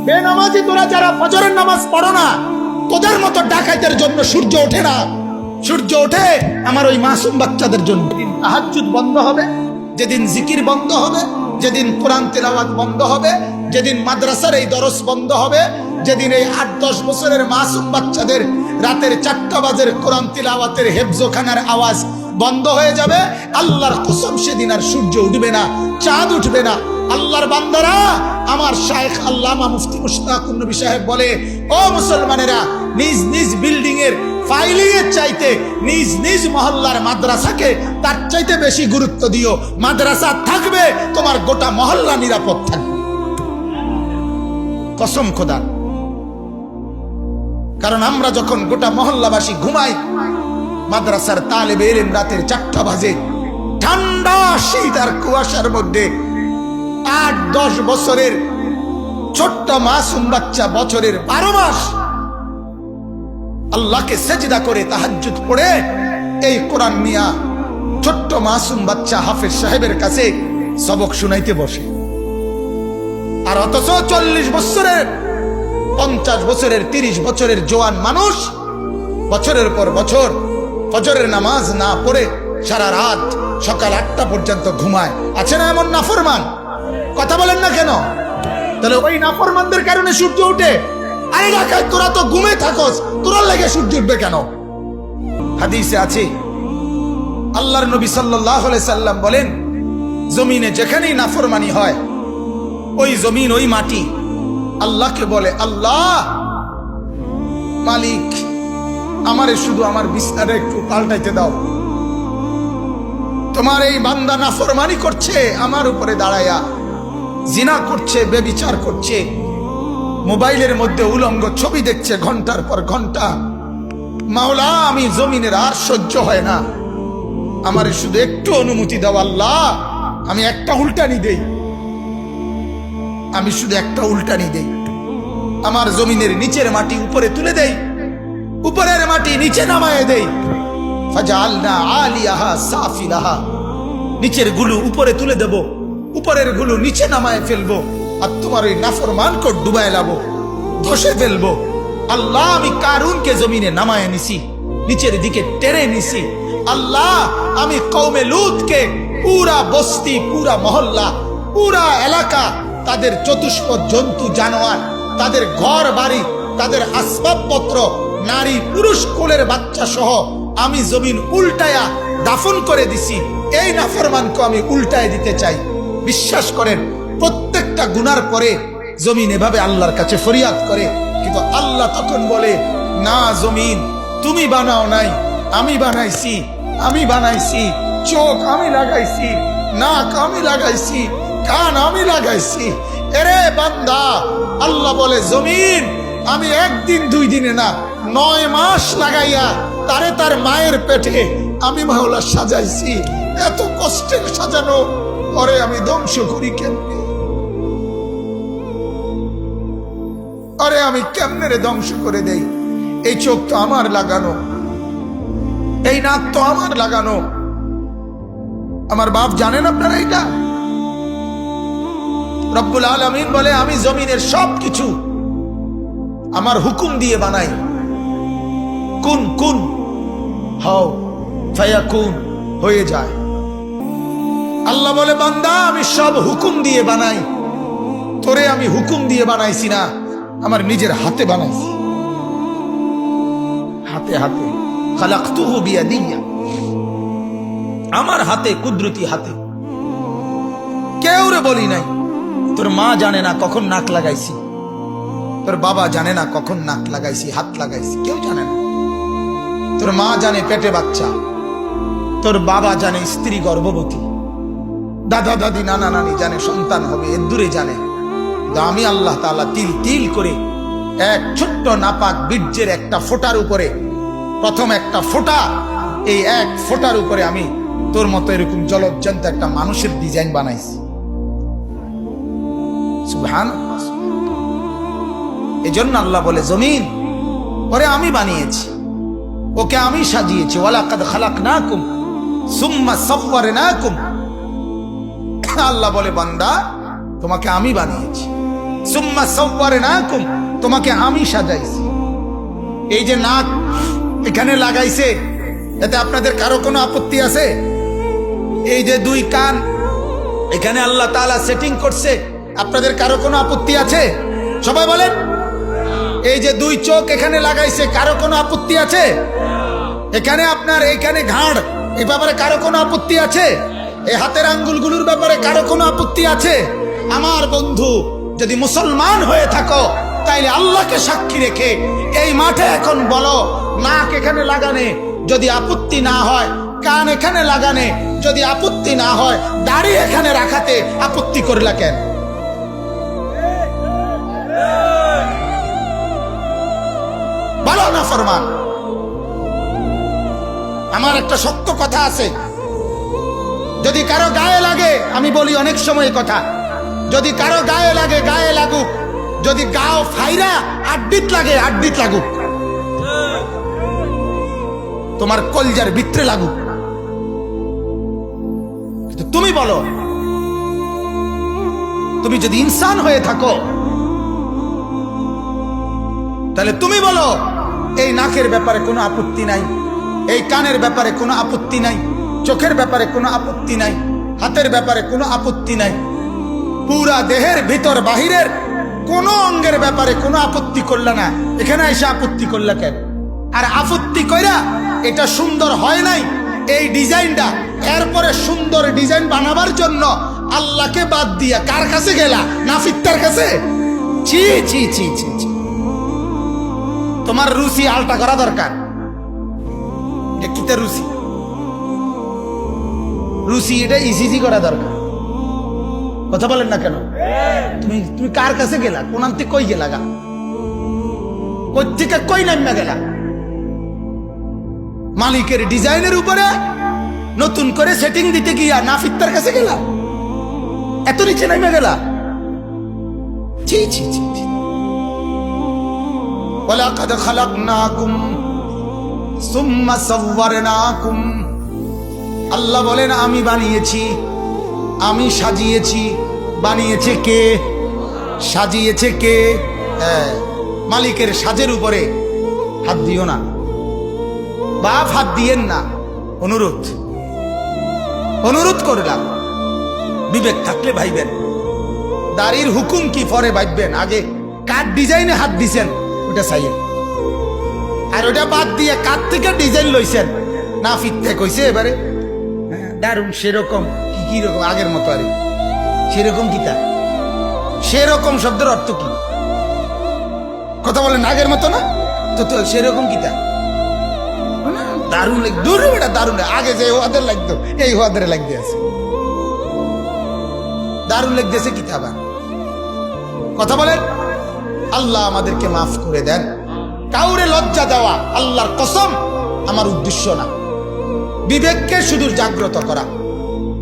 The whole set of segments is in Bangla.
বেনামাজি তোরা যারা ফজরের নামাজ পড়ো না, তোদের মতো ডাকাইতের জন্য সূর্য ওঠে না। সূর্য ওঠে আমার ওই মাসুম বাচ্চাদের জন্য। যেদিন তাহাজ্জুদ বন্ধ হবে, যেদিন জিকির বন্ধ হবে, যেদিন কোরআন তেলাওয়াত বন্ধ হবে, যেদিন মাদ্রাসার এই দরস বন্ধ হবে, যেদিন এই 8-10 বছরের মাসুম বাচ্চাদের রাতের 4টা বাজের কোরআন তিলাওয়াতের হেফজোখানার আওয়াজ বন্ধ হয়ে যাবে, আল্লাহর কসম সেদিন আর সূর্য উঠবে না, চাঁদ উঠবে না। আল্লাহর বান্দারা, আমার শায়েখ আল্লামা মুফতি মুশতাকুন নবী সাহেব বলে, ও মুসলমানেরা, নিজ নিজ বিল্ডিং এর ফাইলিং এর চাইতে নিজ নিজ মহল্লার মাদ্রাসাকে তার চাইতে বেশি গুরুত্ব দিও। মাদ্রাসা থাকবে, তোমার গোটা মহল্লা নিরাপদ থাকবে, কসম খোদা। কারণ আমরা যখন গোটা মহল্লাবাসী ঘুমাই, মাদ্রাসার তালেবে ইলম রাতের 4টা বাজে, ঠান্ডা শীত আর কুয়াশার মধ্যে 8-10 বছরের ছোট্ট মাসুম বাচ্চা বছরের 12 মাস আল্লাহকে সেজদা করে তাহাজ্জুদ পড়ে এই কোরআন নিয়া ছোট্ট মাসুম বাচ্চা হাফেজ সাহেবের কাছে সবক শুনাইতে বসে। আর অথচ 40 বছরের, 50 বছরের, 30 বছরের জোয়ান মানুষ বছরের পর বছর ফজরের নামাজ না পড়ে সারা রাত সকাল 8টা পর্যন্ত ঘুমায়। আছে না এমন নাফরমান? কথা বলেন না কেন? তাহলে ওই নাফরমানদের কারণে সূর্য উঠে। আরে ডাকাত, তোরা তো ঘুমে থাকস, তোরা লেগে সূর্য উঠবে কেন? হাদিসে আছে, আল্লাহর নবী সাল্লাল্লাহু আলাইহি সাল্লাম বলেন, জমিনে যেখানেই নাফরমানি হয়, ওই জমিন, ওই মাটি আল্লাহকে বলে, আল্লাহ মালিক, আমারে শুধু আমার বিছানাটা একটু পাল্টাইতে দাও। তোমার এই বান্দা নাফরমানি করছে, আমার উপরে দাঁড়ায়া জিনা করছে, বেবিচার করছে, মোবাইলের মধ্যে উলঙ্গ ছবি দেখছে ঘন্টার পর ঘন্টা। মাওলা, আমি জমিনের আর সহ্য হয় না, আমারে শুধু একটু অনুমতি দাও আল্লাহ, আমি একটা উল্টানি দেই, আমি শুধু একটা উল্টানি দেই। আমার জমিনের নিচের মাটি উপরে তুলে দেই, উপরের মাটি নিচে নামায় দেই। ফাজআলনা আলিয়াহা সাফিলাহা, নিচের গুলো উপরে তুলে দেব, উপরের গুলো নিচে নামায় ফেলবো, আর তোমার ওই নাফরমানকে ডুবায় লাবো, ধসে ফেলবো। আল্লাহ, আমি কারুনকে জমিনে নামায় নিছি, নিচের দিকে টেনে নিছি। আল্লাহ, আমি কওমে লূতকে পুরা বস্তি, পুরা মহল্লা, পুরা এলাকা, তাদের চতুষ্পদ জন্তু জানোয়ার, তাদের ঘর বাড়ি, তাদের আসবাবপত্র, নারী পুরুষ কোলের বাচ্চা সহ আমি জমিন উল্টায়া দাফন করে দিছি। এই নাফরমানকে আমি উল্টায় দিতে চাই। বিশ্বাস করেন, প্রত্যেকটা গুনার পরে জমিন এভাবে আল্লাহর কাছে ফরিয়াদ করে, কিন্তু আল্লাহ তখন বলে, না জমিন, তুমি বানাও নাই, আমি বানাইছি, আমি বানাইছি। চোখ আমি লাগাইছি, নাক আমি লাগাইছি, কান আমি লাগাইছি। এরে বান্দা, আল্লাহ বলে, জমিন, আমি 1 দিন 2 দিনে না, 9 মাস লাগাইয়া তারে তার মায়ের পেটে আমি মাওলা সাজাইছি। এত কষ্টের সাজানো পরে আমি ধ্বংস করি কেমনে? আরে আমি কেমনে রে ধ্বংস করে দেই? এই চোখ তো আমার লাগানো, এই নাক তো আমার লাগানো। আমার বাপ জানেন আপনারা এটা? রব্বুল আলামিন বলে, আমি জমিনের সবকিছু আমার হুকুম দিয়ে বানাই। কুন কুন হও ফায়াকুন, হয়ে যায়। আল্লাহ বলে, বান্দা, আমি সব হুকুম দিয়ে বানাই, তোরে আমি হুকুম দিয়ে বানাইছি না, আমার নিজের হাতে বানাইছি, হাতে হাতে। খালাকতুহু বিয়াদিয়া, আমার হাতে, কুদরতি হাতে। কেউ রে বলি নাই। তোর মা জানে না কখন নাক লাগাইছি, তোর বাবা জানে না কখন নাক লাগাইছি, হাত লাগাইছি, কেউ জানে না। তোর মা জানে পেটে বাচ্চা, তোর বাবা জানে স্ত্রী গর্ভবতী, দাদা দাদি নানা নানি জানে সন্তান হবে, এর দূরে জানে। আমি আল্লাহ তাআলা তিল তিল করে এক ছোট্ট নাপাক বীর্যের একটা ফোঁটার উপরে, প্রথম একটা ফোঁটা, এই এক ফোঁটার উপরে আমি তোর মতো এরকম জলজ্জান্ত একটা মানুষের ডিজাইন বানাইছি। সুবহানাল্লাহ। এজন্য আল্লাহ বলে, জমিন, ওরে আমি বানিয়েছি, ওকে আমি সাজিয়েছি। ওয়ালাকাদ খালাকনাকুম সুম্মা সাওয়ারনাকুম। আল্লাহ বলে, বান্দা, তোমাকে আমি বানিয়েছি, সুম্মা সাওয়ারনাকুম, তোমাকে আমি সাজাইছি। এই যে নাক এখানে লাগাইছে, এতে আপনাদের কারো কোনো আপত্তি আছে? এই যে দুই কান এখানে আল্লাহ তাআলা সেটিং করছে, আপনাদের কারো কোনো আপত্তি আছে? সবাই বলেন। এই যে দুই চোখ এখানে লাগাইছে, কারো কোনো আপত্তি আছে? এখানে আপনার এইখানে ঘাড়, এই ব্যাপারে কারো কোনো আপত্তি আছে? এই হাতের আঙ্গুলগুলোর ব্যাপারে কারো কোনো আপত্তি আছে? আমার বন্ধু, যদি মুসলমান হয়ে থাকো তাইলে আল্লাহকে সাক্ষী রেখে এই মাঠে এখন বলো, নাক এখানে লাগানে যদি আপত্তি না হয়, কান এখানে লাগানে যদি আপত্তি না হয়, দাড়ি এখানে রাখাতে আপত্তি করলা কেন? বলো না ফরমান। আমার একটা শক্ত কথা আছে, যদি কারো গায়ে লাগে, আমি বলি অনেক সময় কথা, যদি কারো গায়ে লাগে গায়ে লাগুক, যদি গাও ফাইরা আড্ডিত লাগে আড্ডিত লাগুক, তোমার কলজার ভিতরে লাগুক, কিন্তু তুমি বলো, তুমি যদি ইনসান হয়ে থাকো তাহলে তুমি বলো, এই নাকের ব্যাপারে কোনো আপত্তি নাই, এই কানের ব্যাপারে কোনো আপত্তি নাই, চোখের ব্যাপারে কোনো আপত্তি নাই, হাতের ব্যাপারে কোনো আপত্তি নাই, পুরা দেহের ভিতর বাহিরের কোন অঙ্গের ব্যাপারে কোনো আপত্তি করলা না, এখানে এসে আপত্তি করলা কেন? আর আপত্তি কইরা এটা সুন্দর হয় নাই এই ডিজাইনটা, এরপরে সুন্দর ডিজাইন বানাবার জন্য আল্লাহকে বাদ দিয়া কার কাছে গেলা? নাফিত্তার কাছে? ছি ছি ছি ছি ছি। তোমার রুচি আলটা করা দরকার। কিতে রুচি? রুচি এটা ইসিজি করা দরকার। কথা বলেন না কেন? তুমি তুমি কার কাছে গেলা? কোন আনতে কই গেলা? গা কই থেকে কই নামা গেলা? মালিকের ডিজাইনের উপরে নতুন করে সেটিং দিতে গিয়া নাফিত্তার কাছে গেলা? এত নিচে নামা গেলা? ছি ছি ছি। ওয়ালাকাদ খালাকনাকুম সুম্মা সাওয়ারনাকুম, আল্লাহ বলেন আমি বানিয়েছি, আমি সাজিয়েছি। বানিয়েছে কে? সাজিয়েছে কে? মালিকের সাজের উপরে হাত দিও না, বাপ হাত দিয়েন না। অনুরোধ অনুরোধ করলাম, বিবেক থাকলে ভাইবেন। দাড়ির হুকুম কি পরে ভাববেন, আগে কার ডিজাইনে হাত দিছেন ওটা চাইয়েন, আর ওটা বাদ দিয়ে কার থেকে ডিজাইন লইছেন না ফিরতে কইছে এবারে দারুন সেরকম কি রকম আগের মতো, আরে সেরকম কিতা? সেরকম শব্দের অর্থ কি? কথা বলেন, আগের মতো না তো, তো সেরকম কিতা? দারুন লাগ, দূর বেটা দারুন, আগে যে ওদের লাগতো এই ওদের লাগতে আছে, দারুন লাগতেছে কিতাবা। কথা বলেন। আল্লাহ আমাদেরকে মাফ করে দেন। কাউরে লজ্জা দেওয়া আল্লাহর কসম আমার উদ্দেশ্য না, বিবেককে শুধু জাগ্রত করা,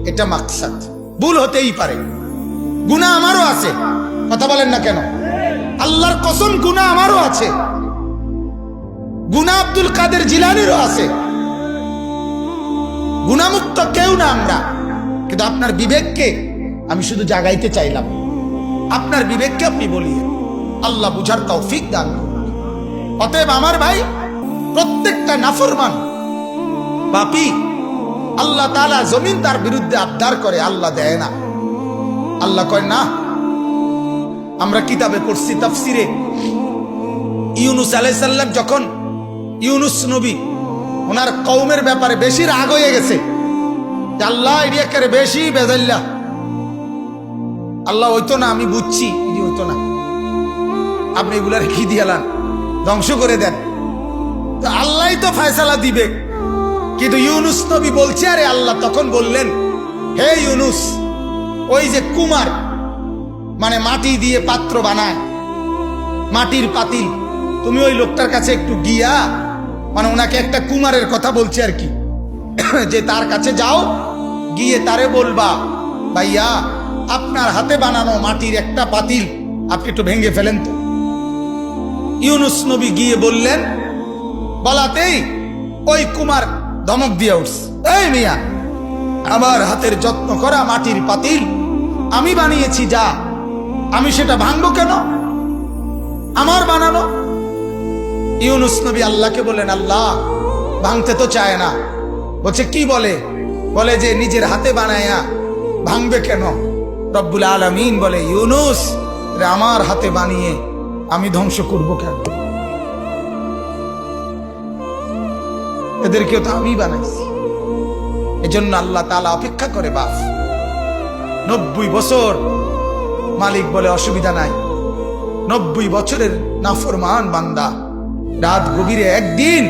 এটা মাকসাদ। ভুল হতেই পারে, গুনাহ আমারও আছে। কথা বলেন না কেন? আল্লাহর কসম গুনাহ আমারও আছে, গুনাহ আব্দুল কাদের জিলানীরও আছে। গুনাহমুক্ত কেউ না আমরা, কিন্তু আপনার বিবেককে আমি শুধু জাগাইতে চাইলাম। আপনার বিবেককে আপনি বলিয়ে আল্লাহ বুঝার তৌফিক দান করুন। অতএব আমার ভাই, প্রত্যেকটা নাফরমান পাপী আল্লাহ তাআলা জমিন তার বিরুদ্ধে আবদার করে, আল্লাহ দেয় না। আল্লাহ কয় না। আমরা কিতাবে পড়ছি তাফসিরে, ইউনুস আলাইহিস সালাম যখন ইউনুস নবী ওনার কওমের ব্যাপারে বেশি রাগ হয়ে গেছে, আল্লাহ এরিয়াকে বেশি বেজাল্লা, আল্লাহ হইতো না, আমি বুঝছি হইতো না, আপনি এগুলার কি দিয়ালান, ধ্বংস করে দেন, তো আল্লাহই তো ফয়সালা দিবে। কিন্তু ইউনুস নবী বলছে, আরে আল্লাহ তখন বললেন, হে ইউনুস, ওই যে কুমার মানে মাটি দিয়ে পাত্র বানায়, মাটির পাতিল, তুমি ওই লোকটার কাছে একটু গিয়া, মানে ওনাকে একটা কুমারের কথা বলছে আর কি, যে তার কাছে যাও, গিয়ে তারে বলবা, ভাইয়া আপনার হাতে বানানো মাটির একটা পাতিল আপনি একটু ভেঙে ফেলেন তো। ইউনুস নবী গিয়ে বললেন, বলাতেই ওই কুমার ধমক দিয়ে উঠছে, এই মিয়া, আমার হাতের যত্ন করা মাটির পাতিল আমি বানিয়েছি, যা আমি সেটা ভাঙবো কেন? আমার বানানো। ইউনুস নবী আল্লাহকে বলেন, আল্লাহ ভাঙতে তো চায় না। বলছে কি বলে? বলে যে নিজের হাতে বানায়া ভাঙবে কেন? রব্বুল আলামিন বলে, ইউনুস রে, আমার হাতে বানিয়ে আমি ধ্বংস করব কেন? এদেরকেও তো আমি বানাইছি। এজন্য আল্লাহ তাআলা অপেক্ষা করে বাপ 90 বছর। মালিক বলে অসুবিধা নাই। 90 বছরের নাফরমান বান্দা রাত গভীরে একদিন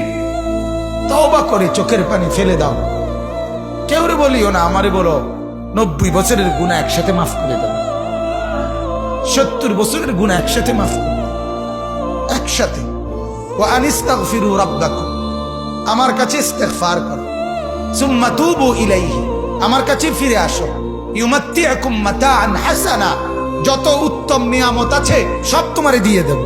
তওবা করে চোখের পানি ফেলে দাও। কেউ রে বলিও না, আমারে বলো 90 বছরের গুনাহ একসাথে মাফ করে দাও। 70 বছরের গুনাহ একসাথে মাফ করে দাও, একসাথে। ওয়া আনিস্তাগফিরু রাব্বাকুম, আমার কাছে ইস্তিগফার করো। সুম্মা তুবু ইলাইহি, আমার কাছে ফিরে আসো। ইউমাত্তিউকুম মাতাআন হাসানা, যত উত্তম নিয়ামত আছে সব তোমারে দিয়ে দেব।